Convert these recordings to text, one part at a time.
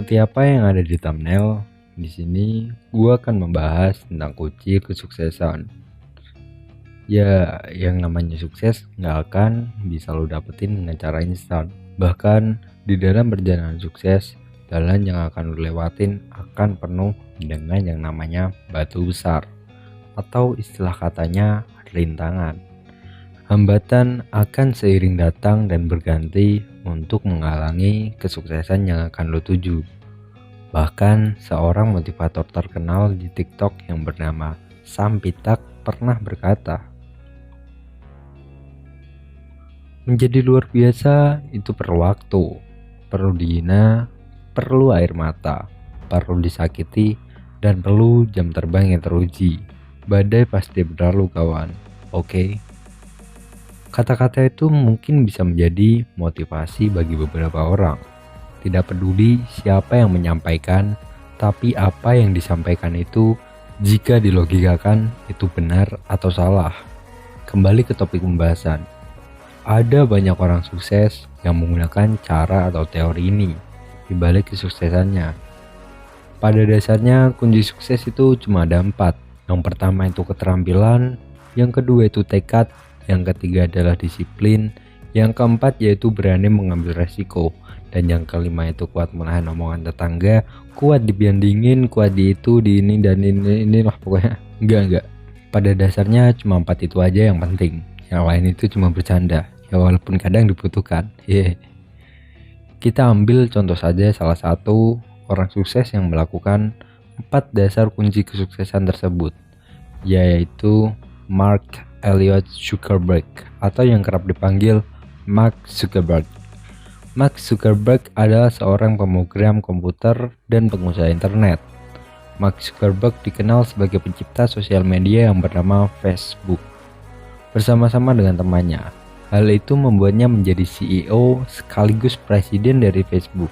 Seperti apa yang ada di thumbnail, di sini gua akan membahas tentang kunci kesuksesan. Ya, yang namanya sukses nggak akan bisa lo dapetin dengan cara instan. Bahkan di dalam perjalanan sukses, jalan yang akan lo lewatin akan penuh dengan yang namanya batu besar, atau istilah katanya rintangan. Hambatan akan seiring datang dan berganti untuk menghalangi kesuksesan yang akan lo tuju. Bahkan seorang motivator terkenal di TikTok yang bernama Sam Pitak pernah berkata, menjadi luar biasa itu perlu waktu, perlu dihina, perlu air mata, perlu disakiti, dan perlu jam terbang yang teruji. Badai pasti berlalu kawan, oke? Kata-kata itu mungkin bisa menjadi motivasi bagi beberapa orang. Tidak peduli siapa yang menyampaikan, tapi apa yang disampaikan itu jika dilogikakan itu benar atau salah. Kembali ke topik pembahasan. Ada banyak orang sukses yang menggunakan cara atau teori ini di balik kesuksesannya. Pada dasarnya kunci sukses itu cuma ada 4. Yang pertama itu keterampilan, yang kedua itu tekad, yang ketiga adalah disiplin, yang keempat yaitu berani mengambil resiko, dan yang kelima itu kuat menahan omongan tetangga, kuat dibandingin, kuat di itu, di ini dan inilah pokoknya. Enggak. Pada dasarnya cuma 4 itu aja yang penting. Yang lain itu cuma bercanda. Ya walaupun kadang dibutuhkan. Kita ambil contoh saja salah satu orang sukses yang melakukan 4 dasar kunci kesuksesan tersebut, yaitu Mark Elliot Zuckerberg atau yang kerap dipanggil Mark Zuckerberg. Mark Zuckerberg adalah seorang pemrogram komputer dan pengusaha internet. Mark Zuckerberg dikenal sebagai pencipta sosial media yang bernama Facebook. Bersama-sama dengan temannya, hal itu membuatnya menjadi CEO sekaligus presiden dari Facebook.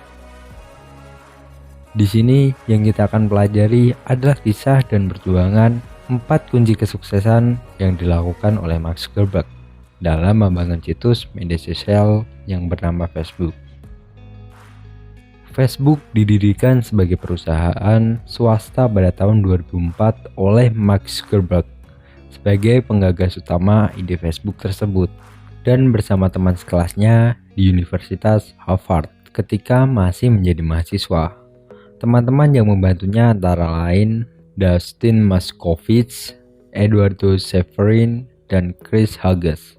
Di sini yang kita akan pelajari adalah kisah dan perjuangan 4 kunci kesuksesan yang dilakukan oleh Mark Zuckerberg dalam membangun situs media sosial yang bernama Facebook. Facebook didirikan sebagai perusahaan swasta pada tahun 2004 oleh Mark Zuckerberg sebagai penggagas utama ide Facebook tersebut dan bersama teman sekelasnya di Universitas Harvard ketika masih menjadi mahasiswa. Teman-teman yang membantunya antara lain Dustin Moskovitz, Eduardo Severin, dan Chris Hughes.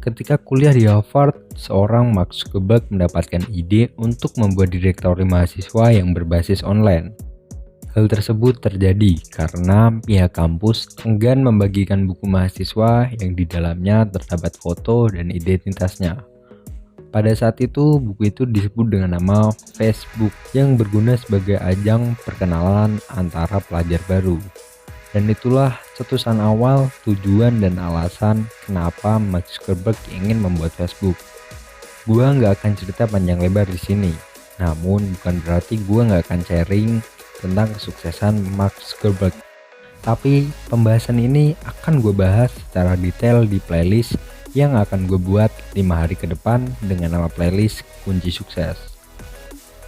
Ketika kuliah di Harvard, seorang Mark Zuckerberg mendapatkan ide untuk membuat direktori mahasiswa yang berbasis online. Hal tersebut terjadi karena pihak kampus enggan membagikan buku mahasiswa yang di dalamnya terdapat foto dan identitasnya. Pada saat itu, buku itu disebut dengan nama Facebook yang berguna sebagai ajang perkenalan antara pelajar baru. Dan itulah cetusan awal, tujuan, dan alasan kenapa Mark Zuckerberg ingin membuat Facebook. Gua nggak akan cerita panjang lebar di sini, namun bukan berarti gua nggak akan sharing tentang kesuksesan Mark Zuckerberg. Tapi pembahasan ini akan gue bahas secara detail di playlist yang akan gue buat 5 hari ke depan dengan nama playlist kunci sukses.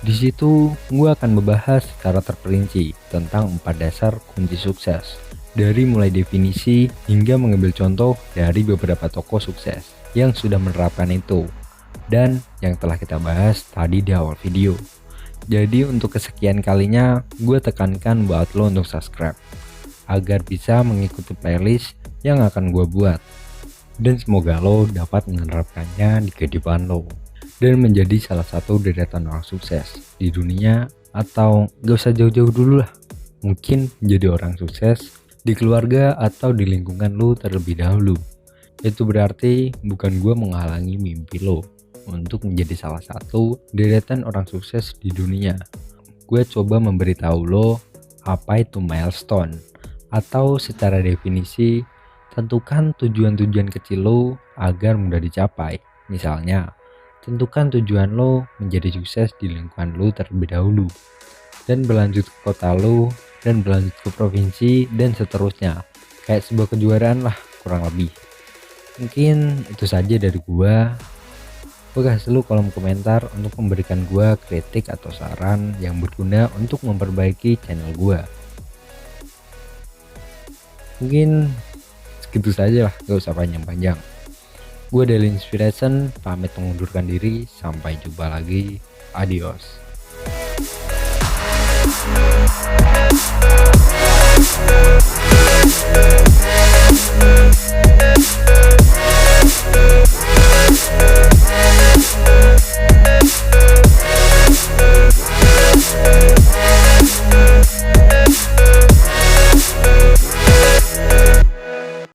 Di situ gue akan membahas secara terperinci tentang 4 dasar kunci sukses, dari mulai definisi hingga mengambil contoh dari beberapa tokoh sukses yang sudah menerapkan itu dan yang telah kita bahas tadi di awal video. Jadi untuk kesekian kalinya gue tekankan buat lo untuk subscribe agar bisa mengikuti playlist yang akan gue buat. Dan semoga lo dapat menerapkannya di kehidupan lo dan menjadi salah satu deretan orang sukses di dunia, atau gak usah jauh-jauh dulu lah, mungkin menjadi orang sukses di keluarga atau di lingkungan lo terlebih dahulu. Itu berarti bukan gue menghalangi mimpi lo untuk menjadi salah satu deretan orang sukses di dunia. Gue coba memberitahu lo apa itu milestone, atau secara definisi tentukan tujuan-tujuan kecil lo agar mudah dicapai. Misalnya, tentukan tujuan lo menjadi sukses di lingkungan lo terlebih dahulu, dan berlanjut ke kota lo, dan berlanjut ke provinsi, dan seterusnya. Kayak sebuah kejuaraan lah kurang lebih. Mungkin itu saja dari gua. Gue kasih lu kolom komentar untuk memberikan gue kritik atau saran yang berguna untuk memperbaiki channel gue. Mungkin segitu saja lah, gak usah panjang-panjang. Gue Daily Inspiration pamit mengundurkan diri, sampai jumpa lagi, adios.